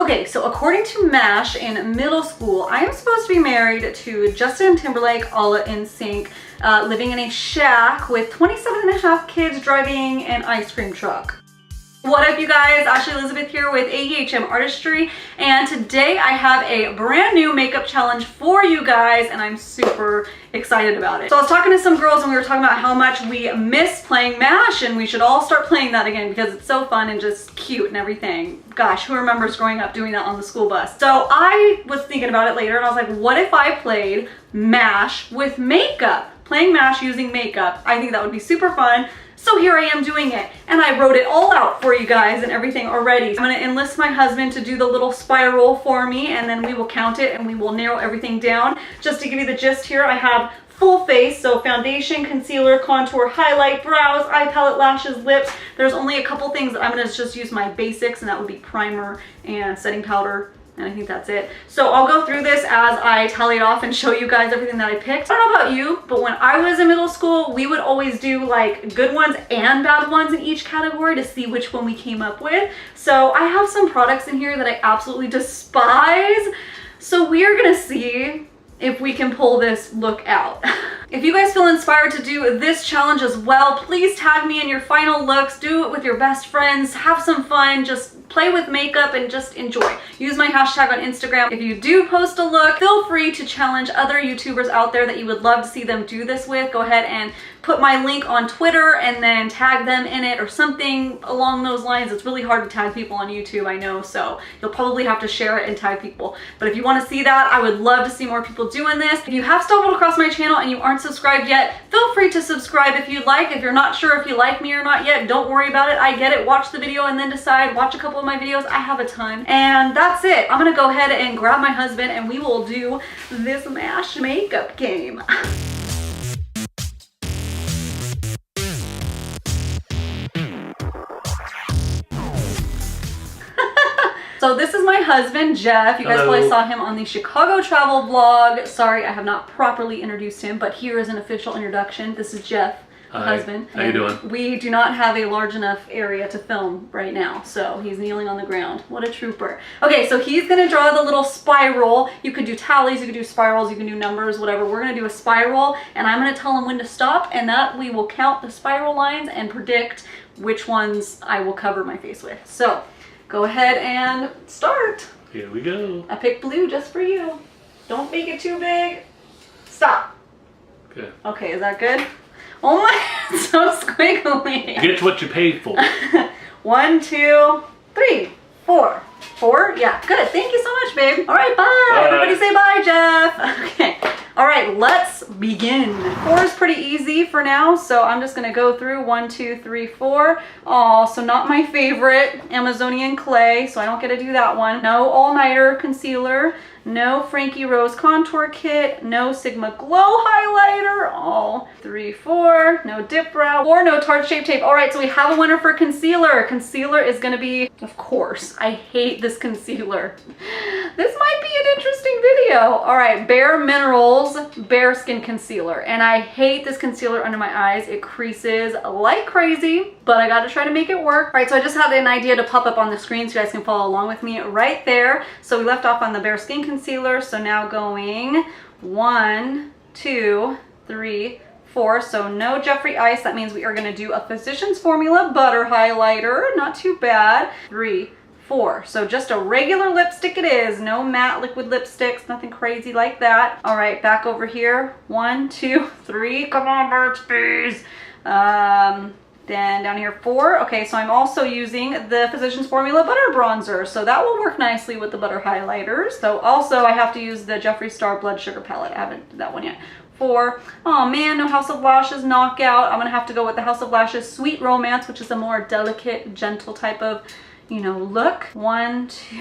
Okay, so according to MASH, in middle school, I am supposed to be married to Justin Timberlake, all in sync, living in a shack with 27.5 kids, driving an ice cream truck. What up, you guys? Ashley Elizabeth here with ADHM Artistry, and today I have a brand new makeup challenge for you guys, and I'm super excited about it. So I was talking to some girls and we were talking about how much we miss playing MASH, and we should all start playing that again because it's so fun and just cute and everything. Gosh, who remembers growing up doing that on the school bus? So I was thinking about it later and I was like, what if I played MASH with makeup? Playing MASH using makeup. I think that would be super fun. So here I am doing it, and I wrote it all out for you guys and everything already. I'm gonna enlist my husband to do the little spiral for me, and then we will count it and we will narrow everything down. Just to give you the gist here, I have full face, so foundation, concealer, contour, highlight, brows, eye palette, lashes, lips. There's only a couple things that I'm gonna just use my basics, and that would be primer and setting powder. And I think that's it. So I'll go through this as I tally it off and show you guys everything that I picked. I don't know about you, but when I was in middle school, we would always do like good ones and bad ones in each category to see which one we came up with. So I have some products in here that I absolutely despise. So we're gonna see if we can pull this look out. If you guys feel inspired to do this challenge as well, please tag me in your final looks. Do it with your best friends. Have some fun. Just play with makeup and just enjoy. Use my hashtag on Instagram. If you do post a look, feel free to challenge other YouTubers out there that you would love to see them do this with. Go ahead and put my link on Twitter and then tag them in it or something along those lines. It's really hard to tag people on YouTube, I know, so you'll probably have to share it and tag people. But if you want to see that, I would love to see more people doing this. If you have stumbled across my channel and you aren't subscribed yet, feel free to subscribe if you'd like. If you're not sure if you like me or not yet, don't worry about it. I get it. Watch the video and then decide. Watch a couple of my videos. I have a ton. And that's it. I'm gonna go ahead and grab my husband and we will do this MASH makeup game. So this is my husband, Jeff. You guys probably saw him on the Chicago travel vlog. Sorry, I have not properly introduced him, but here is an official introduction. This is Jeff, my husband. How you doing? We do not have a large enough area to film right now, so he's kneeling on the ground. What a trooper. Okay, so he's gonna draw the little spiral. You could do tallies, you could do spirals, you can do numbers, whatever. We're gonna do a spiral, and I'm gonna tell him when to stop, and that we will count the spiral lines and predict which ones I will cover my face with. So, go ahead and start. Here we go. I picked blue just for you. Don't make it too big. Stop. Okay. Okay, is that good? Oh my, it's so squiggly. Get what you paid for. 1, 2, 3, 4. 4? Yeah, good. Thank you so much, babe. All right, bye. Bye. Everybody say bye, Jeff. Okay. All right, let's begin. 4 is pretty easy for now, so I'm just gonna go through 1, 2, 3, 4. Oh, so not my favorite, Amazonian clay, so I don't get to do that one. No all-nighter concealer, no Frankie Rose contour kit, no Sigma Glow highlighter. Oh, 3, 4, no dip brow, or no Tarte Shape Tape. All right, so we have a winner for concealer. Concealer is gonna be, of course, I hate this concealer. This might be an interesting video. All right, Bare Minerals Bare Skin Concealer, and I hate this concealer under my eyes. It creases like crazy, but I gotta try to make it work. All right, so I just had an idea to pop up on the screen so you guys can follow along with me right there. So we left off on the Bare Skin Concealer, so now going 1, 2, 3, 4. So no Jeffree Ice. That means we are gonna do a Physicians Formula butter highlighter. Not too bad. 3, 4. So just a regular lipstick it is. No matte liquid lipsticks, nothing crazy like that. All right, back over here. 1, 2, 3. Come on, Birch Bees. Then down here 4. Okay, so I'm also using the Physicians Formula butter bronzer. So that will work nicely with the butter highlighters. So also I have to use the Jeffree Star Blood Sugar Palette. I haven't done that one yet. 4. Oh man, no House of Lashes knockout. I'm gonna have to go with the House of Lashes Sweet Romance, which is a more delicate, gentle type of, you know, look. 1, 2,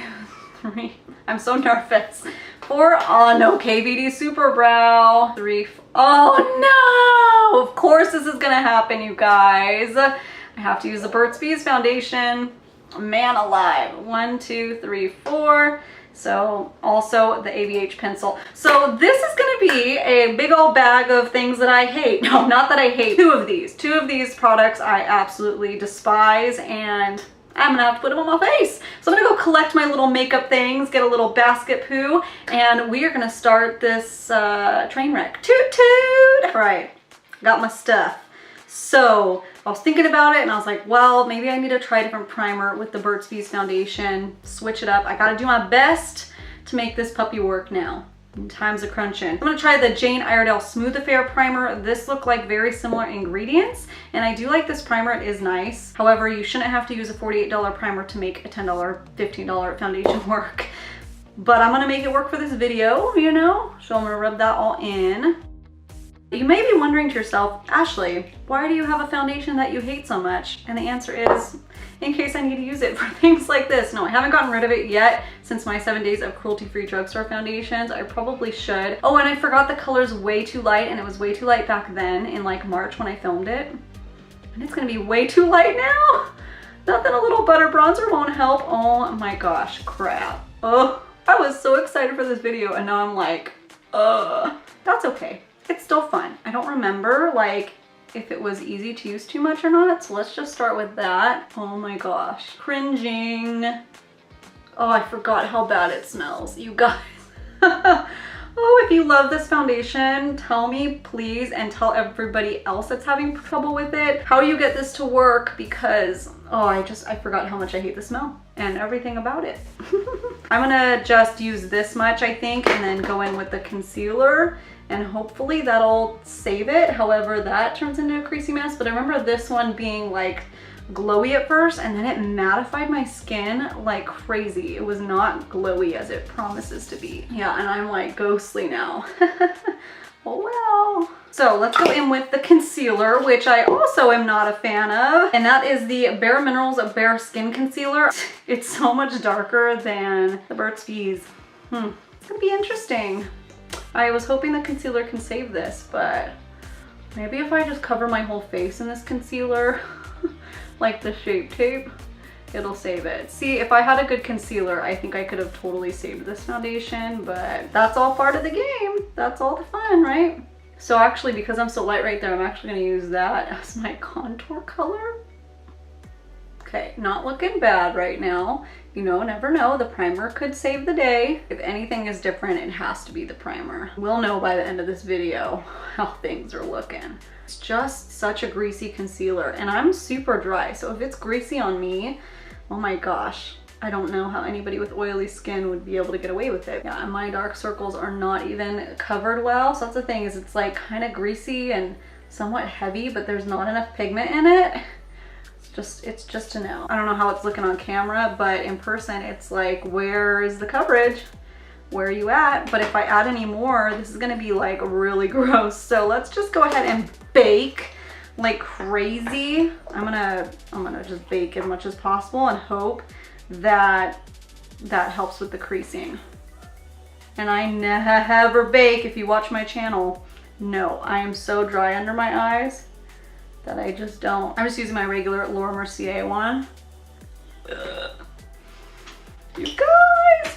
3. I'm so nervous. 4. Oh no, KVD Super Brow. 3. Oh no! Of course this is gonna happen, you guys. I have to use the Burt's Bees foundation. Man alive. 1, 2, 3, 4. So also the ABH pencil. So this is gonna be a big old bag of things that I hate. No, not that I hate. 2 of these. 2 of these products I absolutely despise, and I'm gonna have to put them on my face. So I'm gonna go collect my little makeup things, get a little basket poo, and we are gonna start this train wreck. Toot toot! All right, got my stuff. So I was thinking about it and I was like, well, maybe I need to try a different primer with the Burt's Bees foundation, switch it up. I gotta do my best to make this puppy work now. Time's a crunching. I'm gonna try the Jane Iredale Smooth Affair primer. This looked like very similar ingredients, and I do like this primer. It is nice. However, you shouldn't have to use a $48 primer to make a $10, $15 foundation work. But I'm gonna make it work for this video, you know? So I'm gonna rub that all in. You may be wondering to yourself, Ashley, why do you have a foundation that you hate so much? And the answer is, in case I need to use it for things like this. No, I haven't gotten rid of it yet since my 7 days of cruelty-free drugstore foundations. I probably should. Oh, and I forgot the color's way too light, and it was way too light back then in like March when I filmed it. And it's gonna be way too light now. Nothing a little butter bronzer won't help. Oh my gosh, crap. Oh, I was so excited for this video and now I'm like, that's okay. It's still fun. I don't remember like if it was easy to use too much or not, so let's just start with that. Oh my gosh, cringing. Oh, I forgot how bad it smells, you guys. Oh, if you love this foundation, tell me please, and tell everybody else that's having trouble with it how you get this to work, because oh, I forgot how much I hate the smell and everything about it. I'm gonna just use this much, I think, and then go in with the concealer, and hopefully that'll save it. However, that turns into a creasy mess. But I remember this one being like glowy at first, and then it mattified my skin like crazy. It was not glowy as it promises to be. Yeah, and I'm like ghostly now. Oh well. So let's go in with the concealer, which I also am not a fan of, and that is the Bare Minerals Bare Skin Concealer. It's so much darker than the Burt's Bees. It's gonna be interesting. I was hoping the concealer can save this, but maybe if I just cover my whole face in this concealer, like the Shape Tape, it'll save it. See, if I had a good concealer, I think I could have totally saved this foundation, but that's all part of the game. That's all the fun, right? So actually, because I'm so light right there, I'm actually gonna use that as my contour color. Okay, not looking bad right now. You know, never know, the primer could save the day. If anything is different, it has to be the primer. We'll know by the end of this video how things are looking. It's just such a greasy concealer, and I'm super dry, so if it's greasy on me, oh my gosh, I don't know how anybody with oily skin would be able to get away with it. Yeah, and my dark circles are not even covered well, so that's the thing, is it's like kind of greasy and somewhat heavy, but there's not enough pigment in it. It's just a no. I don't know how it's looking on camera, but in person it's like, where is the coverage? Where are you at? But if I add any more, this is gonna be like really gross. So let's just go ahead and bake like crazy. I'm gonna just bake as much as possible and hope that that helps with the creasing. And I never bake. If you watch my channel, no, I am so dry under my eyes that I just don't. I'm just using my regular Laura Mercier one. You guys.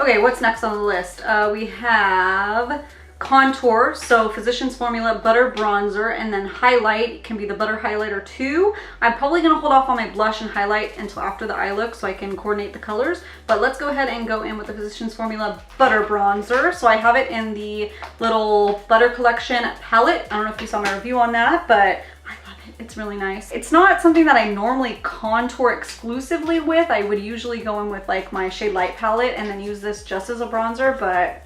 Okay, what's next on the list? We have contour, so Physicians Formula Butter Bronzer, and then highlight. It can be the Butter Highlighter 2. I'm probably gonna hold off on my blush and highlight until after the eye look so I can coordinate the colors, but let's go ahead and go in with the Physicians Formula Butter Bronzer. So I have it in the little Butter Collection palette. I don't know if you saw my review on that, but I love it. It's really nice. It's not something that I normally contour exclusively with. I would usually go in with like my Shade Light palette and then use this just as a bronzer, but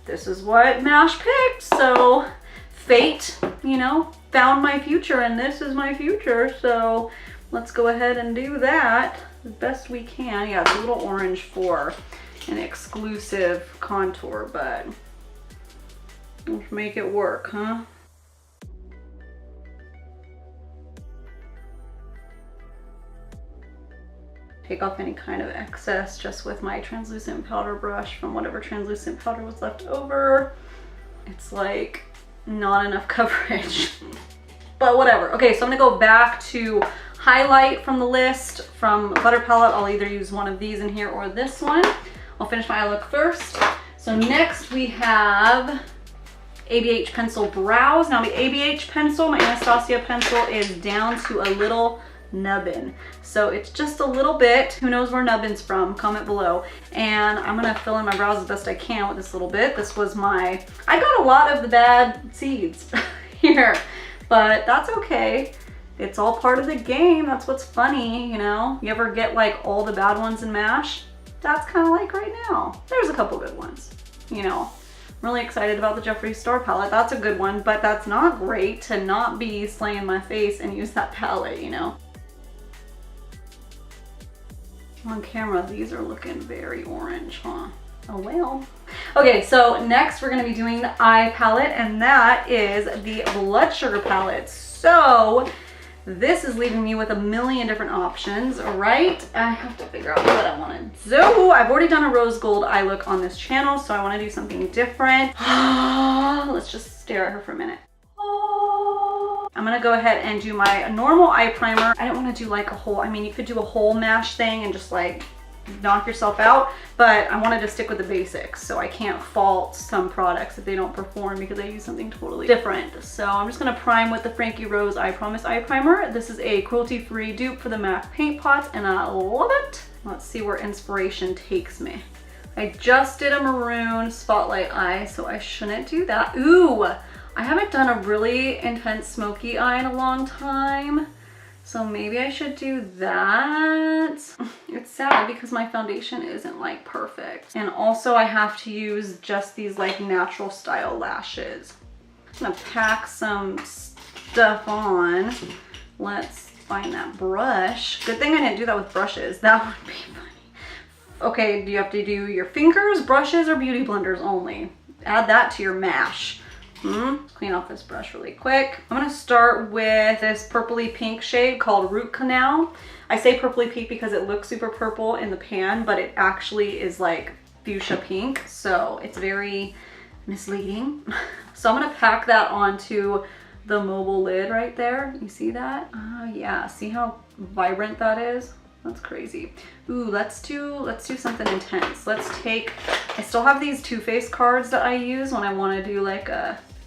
this is what MASH picked, so fate, you know, found my future, and this is my future, so let's go ahead and do that as best we can. Yeah, it's a little orange for an exclusive contour, but let's make it work, huh? Take off any kind of excess just with my translucent powder brush from whatever translucent powder was left over. It's like not enough coverage, but whatever. Okay, so I'm gonna go back to highlight from the list from Butter Palette. I'll either use one of these in here or this one. I'll finish my eye look first. So next we have ABH Pencil Brows. Now the ABH pencil, my Anastasia pencil, is down to a little nubbin. So it's just a little bit, who knows where nubbin's from, comment below. And I'm gonna fill in my brows as best I can with this little bit. This was I got a lot of the bad seeds here, but that's okay. It's all part of the game. That's what's funny, you know? You ever get like all the bad ones in MASH? That's kind of like right now. There's a couple good ones, you know? I'm really excited about the Jeffree Star palette. That's a good one, but that's not great to not be slaying my face and use that palette, you know? On camera, these are looking very orange, huh? Oh well. Okay, so next we're gonna be doing the eye palette, and that is the Blood Sugar palette. So this is leaving me with a million different options, right? I have to figure out what I want to do. I've already done a rose gold eye look on this channel, so I want to do something different. Let's just stare at her for a minute. I'm gonna go ahead and do my normal eye primer. I don't want to do like a whole, I mean, you could do a whole MASH thing and just like knock yourself out, but I wanted to stick with the basics, so I can't fault some products if they don't perform because I use something totally different. So I'm just gonna prime with the Frankie Rose I Promise Eye Primer. This is a cruelty-free dupe for the MAC paint pots, and I love it. Let's see where inspiration takes me. I just did a maroon spotlight eye, so I shouldn't do that. Ooh, I haven't done a really intense smoky eye in a long time, so maybe I should do that. It's sad because my foundation isn't like perfect. And also I have to use just these like natural style lashes. I'm gonna pack some stuff on. Let's find that brush. Good thing I didn't do that with brushes. That would be funny. Okay, do you have to do your fingers, brushes, or beauty blenders only? Add that to your MASH. Clean off this brush really quick. I'm gonna start with this purpley pink shade called Root Canal. I say purpley pink because it looks super purple in the pan, but it actually is like fuchsia pink, so it's very misleading. So I'm gonna pack that onto the mobile lid right there. You see that? Yeah, see how vibrant that is? That's crazy. Ooh, let's do something intense. Let's take, I still have these Too Faced cards that I use when I want to do like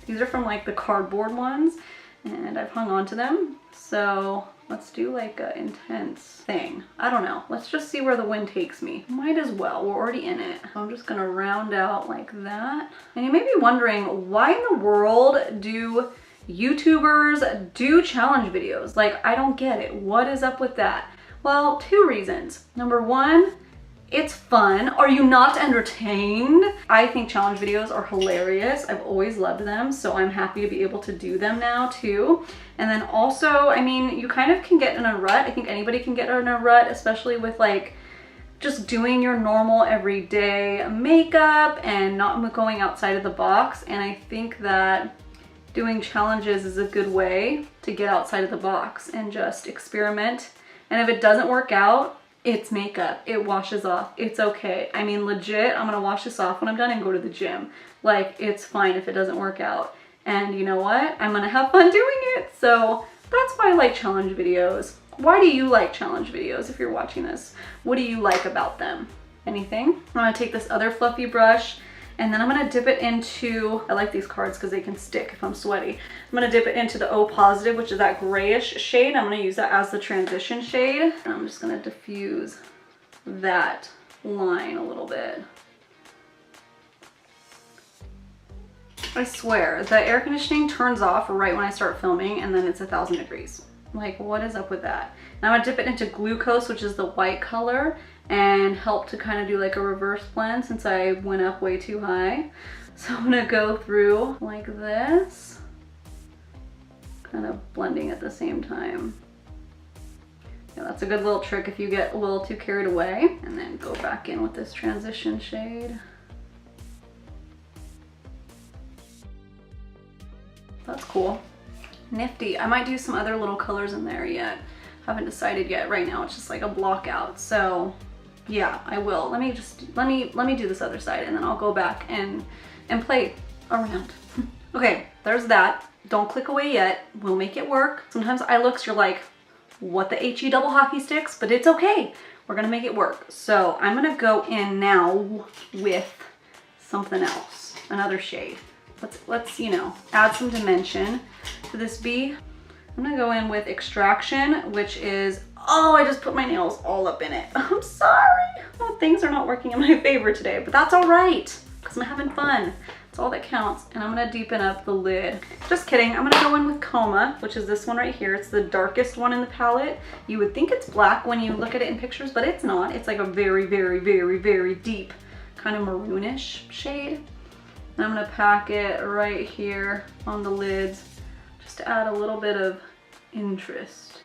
these are from like the cardboard ones, and I've hung on to them. So let's do like a intense thing. I don't know. Let's just see where the wind takes me. Might as well. We're already in it. So I'm just gonna round out like that. And you may be wondering, why in the world do YouTubers do challenge videos? Like, I don't get it. What is up with that? Well, two reasons. Number one, it's fun. Are you not entertained? I think challenge videos are hilarious. I've always loved them, so I'm happy to be able to do them now too. And then also, I mean, you kind of can get in a rut. I think anybody can get in a rut, especially with like just doing your normal everyday makeup and not going outside of the box. And I think that doing challenges is a good way to get outside of the box and just experiment. And if it doesn't work out, it's makeup. It washes off. It's okay. I mean, legit, I'm gonna wash this off when I'm done and go to the gym. Like, it's fine if it doesn't work out. And you know what? I'm gonna have fun doing it. So that's why I like challenge videos. Why do you like challenge videos if you're watching this? What do you like about them? Anything? I'm gonna take this other fluffy brush, and then I'm gonna dip it into, I like these cards because they can stick if I'm sweaty. I'm gonna dip it into the O Positive, which is that grayish shade. I'm gonna use that as the transition shade. And I'm just gonna diffuse that line a little bit. I swear, the air conditioning turns off right when I start filming, and then it's 1,000 degrees. Like, what is up with that? Now I'm gonna dip it into Glucose, which is the white color, and help to kind of do like a reverse blend since I went up way too high. So I'm gonna go through like this, kind of blending at the same time. Yeah, that's a good little trick if you get a little too carried away. And then go back in with this transition shade. That's cool. Nifty. I might do some other little colors in there yet. Haven't decided yet. Right now it's just like a block out. So yeah, I will. Let me do this other side, and then I'll go back and play around. Okay, there's that. Don't click away yet. We'll make it work. Sometimes eye looks, you're like, what the HE double hockey sticks? But it's okay. We're gonna make it work. So I'm gonna go in now with something else, another shade. Let's you know, add some dimension to this B. I'm I'm gonna go in with Extraction, which is, oh, I just put my nails all up in it. I'm sorry. Well, things are not working in my favor today, but that's all right, because I'm having fun. That's all that counts. And I'm gonna deepen up the lid. Just kidding, I'm gonna go in with Coma, which is this one right here. It's the darkest one in the palette. You would think it's black when you look at it in pictures, but it's not. It's like a very, very, very, very deep kind of maroonish shade. And I'm gonna pack it right here on the lids just to add a little bit of interest.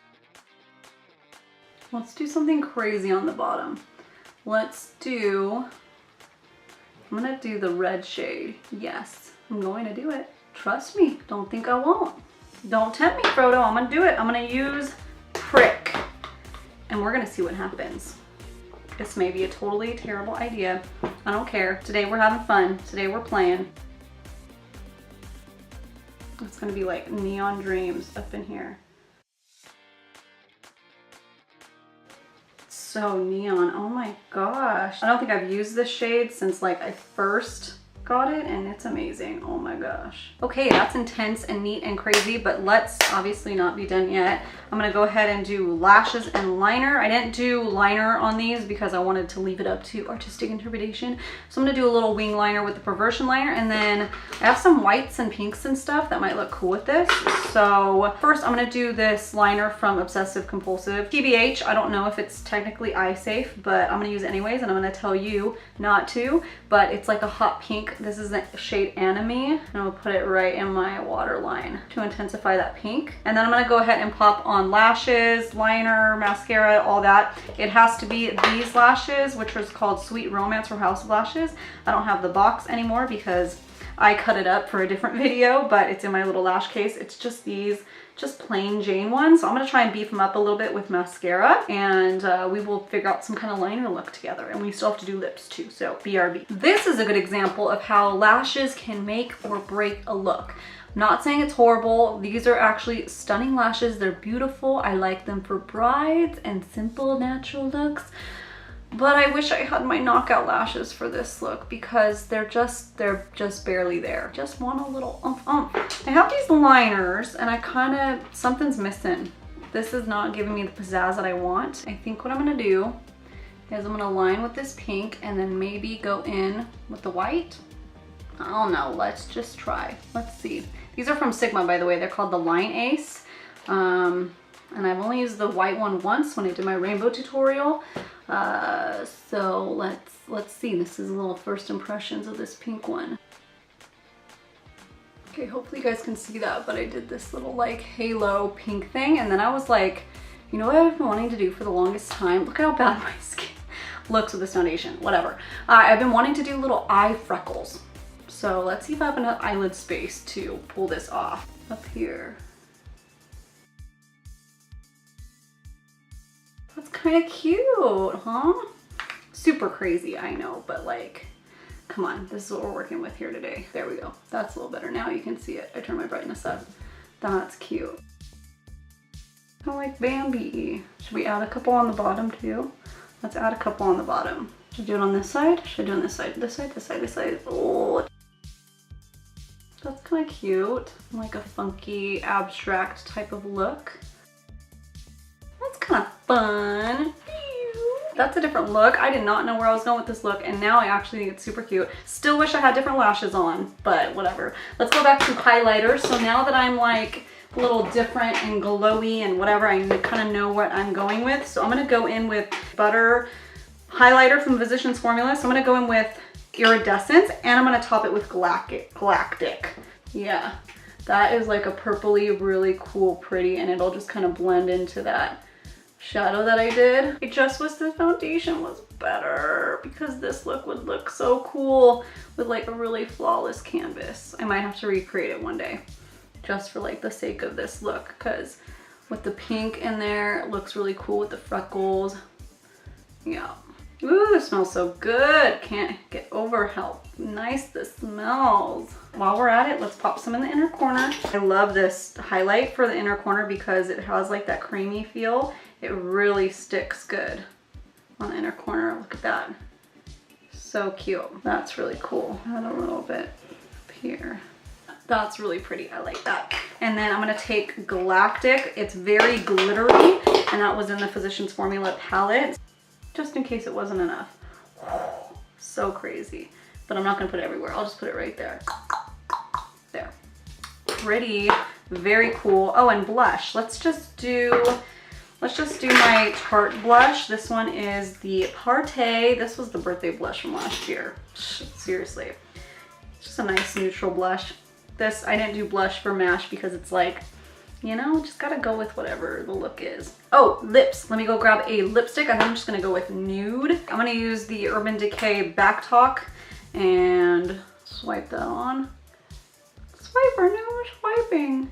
Let's do something crazy on the bottom. I'm gonna do the red shade. Yes, I'm going to do it. Trust me, don't think I won't. Don't tempt me, Frodo, I'm gonna do it. I'm gonna use Prick, and we're gonna see what happens. This may be a totally terrible idea. I don't care. Today we're having fun. Today we're playing. It's gonna be like neon dreams up in here. So neon, oh my gosh. I don't think I've used this shade since like I first got it, and it's amazing. Oh my gosh. Okay, that's intense and neat and crazy, but let's obviously not be done yet. I'm gonna go ahead and do lashes and liner. I didn't do liner on these because I wanted to leave it up to artistic interpretation. So I'm gonna do a little wing liner with the Perversion liner, and then I have some whites and pinks and stuff that might look cool with this. So first I'm gonna do this liner from Obsessive Compulsive. TBH, I don't know if it's technically eye safe, but I'm gonna use it anyways, and I'm gonna tell you not to, but it's like a hot pink. This is the shade Anime, and I'll put it right in my waterline to intensify that pink. And then I'm gonna go ahead and pop on lashes, liner, mascara, all that. It has to be these lashes, which is called Sweet Romance or House of Lashes. I don't have the box anymore because I cut it up for a different video, but it's in my little lash case. It's just these, just plain Jane ones. So I'm gonna try and beef them up a little bit with mascara, and we will figure out some kind of liner look together. And we still have to do lips too, so BRB. This is a good example of how lashes can make or break a look. I'm not saying it's horrible. These are actually stunning lashes. They're beautiful. I like them for brides and simple natural looks. But I wish I had my knockout lashes for this look because they're just barely there. Just want a little I have these liners and something's missing. This is not giving me the pizzazz that I want. I think what I'm gonna do is I'm gonna line with this pink and then maybe go in with the white. I don't know, let's just try. Let's see. These are from Sigma, by the way. They're called the Line Ace. And I've only used the white one once when I did my rainbow tutorial. So let's see. This is a little first impressions of this pink one. Okay, hopefully you guys can see that, but I did this little like halo pink thing, and then I was like, you know what I've been wanting to do for the longest time? Look how bad my skin looks with this foundation. Whatever. I've been wanting to do little eye freckles. So let's see if I have enough eyelid space to pull this off up here. That's kind of cute, huh? Super crazy, I know, but like, come on, this is what we're working with here today. There we go. That's a little better. Now you can see it. I turn my brightness up. That's cute. I like Bambi. Should we add a couple on the bottom too? Let's add a couple on the bottom. Should I do it on this side? Should I do it on this side? This side, this side, this side. Oh, that's kind of cute. Like a funky, abstract type of look. That's kind of fun. That's a different look. I did not know where I was going with this look, and now I actually think it's super cute. Still wish I had different lashes on, but whatever. Let's go back to highlighter. So now that I'm like a little different and glowy and whatever, I kind of know what I'm going with. So I'm gonna go in with Butter highlighter from Physicians Formula. So I'm gonna go in with Iridescence, and I'm gonna top it with Galactic. Yeah, that is like a purpley, really cool, pretty, and it'll just kind of blend into that shadow that I did. I just wish this foundation was better because this look would look so cool with like a really flawless canvas. I might have to recreate it one day just for like the sake of this look, because with the pink in there, it looks really cool with the freckles. Yeah. Ooh, this smells so good. Can't get over how nice this smells. While we're at it, let's pop some in the inner corner. I love this highlight for the inner corner because it has like that creamy feel. It really sticks good on the inner corner. Look at that. So cute. That's really cool. Add a little bit up here. That's really pretty. I like that. And then I'm going to take Galactic. It's very glittery, and that was in the Physicians Formula palette, just in case it wasn't enough. So crazy. But I'm not going to put it everywhere. I'll just put it right there. There. Pretty. Very cool. Oh, and blush. Let's just do my Tarte blush. This one is the Partey. This was the birthday blush from last year. Seriously. Just a nice neutral blush. This, I didn't do blush for MASH because it's like, you know, just gotta go with whatever the look is. Oh, lips. Let me go grab a lipstick. I think I'm just gonna go with nude. I'm gonna use the Urban Decay Back Talk and swipe that on. Swiper, no more swiping.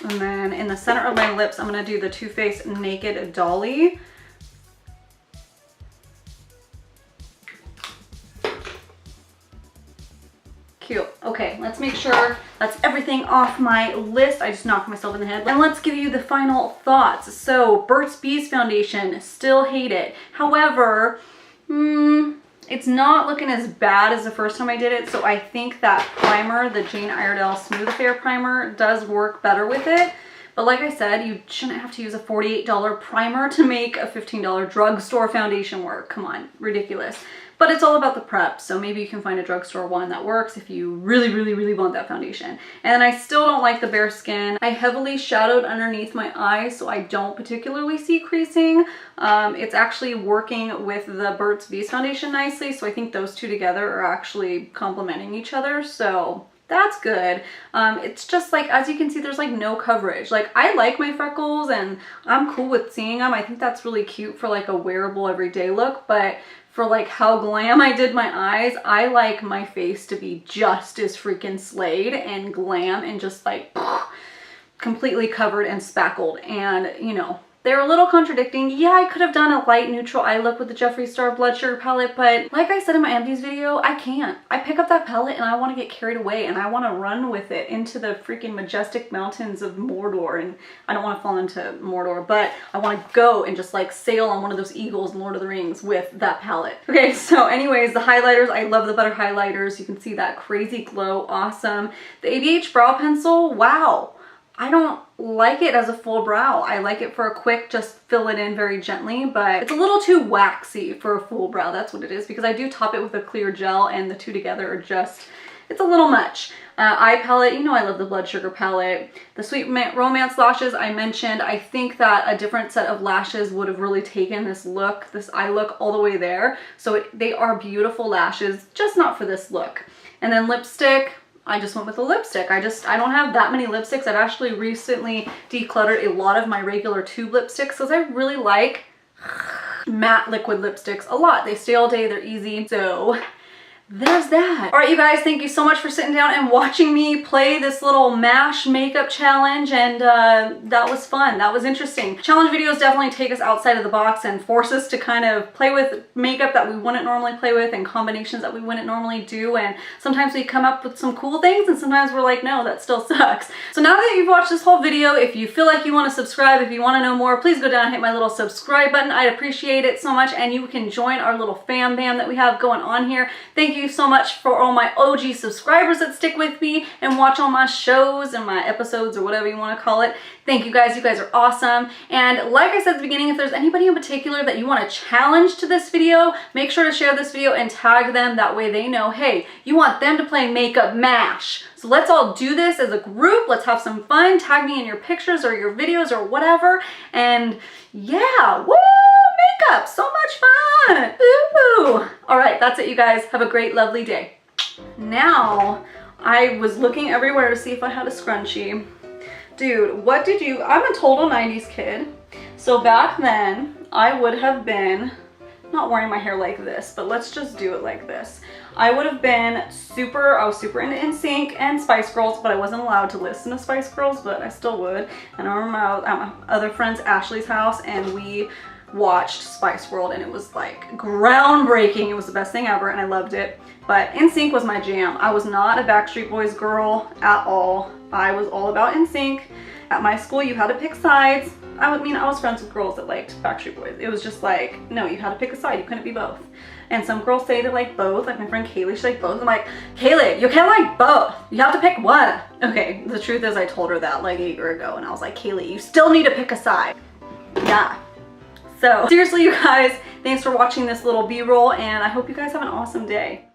And then in the center of my lips, I'm gonna do the Too Faced Naked Dolly. Cute. Okay, let's make sure that's everything off my list. I just knocked myself in the head. And let's give you the final thoughts. So, Burt's Bees foundation, still hate it. However, it's not looking as bad as the first time I did it. So I think that primer, the Jane Iredale Smooth Affair primer, does work better with it. But like I said, you shouldn't have to use a $48 primer to make a $15 drugstore foundation work. Come on, ridiculous. But it's all about the prep, so maybe you can find a drugstore one that works if you really, really, really want that foundation. And I still don't like the bare skin. I heavily shadowed underneath my eyes, so I don't particularly see creasing. It's actually working with the Burt's Bees foundation nicely, so I think those two together are actually complementing each other, so that's good. It's just like, as you can see, there's like no coverage. Like, I like my freckles and I'm cool with seeing them. I think that's really cute for like a wearable everyday look, but for like how glam I did my eyes, I like my face to be just as freaking slayed and glam and just like completely covered and spackled. And you know, they're a little contradicting. Yeah, I could have done a light neutral eye look with the Jeffree Star Blood Sugar palette, but like I said in my empties video, I can't. I pick up that palette and I want to get carried away and I want to run with it into the freaking majestic mountains of Mordor. And I don't want to fall into Mordor, but I want to go and just like sail on one of those eagles in Lord of the Rings with that palette. Okay, so anyways, the highlighters, I love the butter highlighters. You can see that crazy glow, awesome. The ABH brow pencil, wow. I don't like it as a full brow. I like it for a quick, just fill it in very gently, but it's a little too waxy for a full brow. That's what it is, because I do top it with a clear gel and the two together are just, it's a little much. Eye palette, you know I love the Blood Sugar palette. The Sweet Romance lashes I mentioned. I think that a different set of lashes would have really taken this look, this eye look all the way there. So they are beautiful lashes, just not for this look. And then lipstick, I just went with a lipstick. I don't have that many lipsticks. I've actually recently decluttered a lot of my regular tube lipsticks because I really like matte liquid lipsticks a lot. They stay all day, they're easy. So there's that. All right, you guys, thank you so much for sitting down and watching me play this little MASH makeup challenge, and that was fun. That was interesting. Challenge videos definitely take us outside of the box and force us to kind of play with makeup that we wouldn't normally play with and combinations that we wouldn't normally do, and sometimes we come up with some cool things and sometimes we're like, no, that still sucks. So now that you've watched this whole video, if you feel like you want to subscribe, if you want to know more, please go down and hit my little subscribe button. I'd appreciate it so much, and you can join our little fam bam that we have going on here. Thank you so much for all my OG subscribers that stick with me and watch all my shows and my episodes or whatever you want to call it. Thank you guys. You guys are awesome. And like I said at the beginning, if there's anybody in particular that you want to challenge to this video, make sure to share this video and tag them. That way they know, hey, you want them to play Makeup MASH. So let's all do this as a group. Let's have some fun. Tag me in your pictures or your videos or whatever. And yeah, woo! Makeup, so much fun. Ooh. All right, that's it, you guys. Have a great, lovely day. Now, I was looking everywhere to see if I had a scrunchie. Dude, what did you, I'm a total 90s kid. So back then, I would have been, not wearing my hair like this, but let's just do it like this. I would have been I was super into NSYNC and Spice Girls, but I wasn't allowed to listen to Spice Girls, but I still would. And I remember I was at my other friend's Ashley's house, and we watched Spice World, and it was like groundbreaking. It was the best thing ever, and I loved it. But NSYNC was my jam. I was not a Backstreet Boys girl at all. I was all about NSYNC. At my school, you had to pick sides. I mean, I was friends with girls that liked Backstreet Boys. It was just like, no, you had to pick a side. You couldn't be both. And some girls say they like both. Like my friend Kaylee, she liked both. I'm like, Kaylee, you can't like both. You have to pick one. Okay, the truth is I told her that like a year ago, and I was like, Kaylee, you still need to pick a side. Yeah. So seriously, you guys, thanks for watching this little B-roll, and I hope you guys have an awesome day.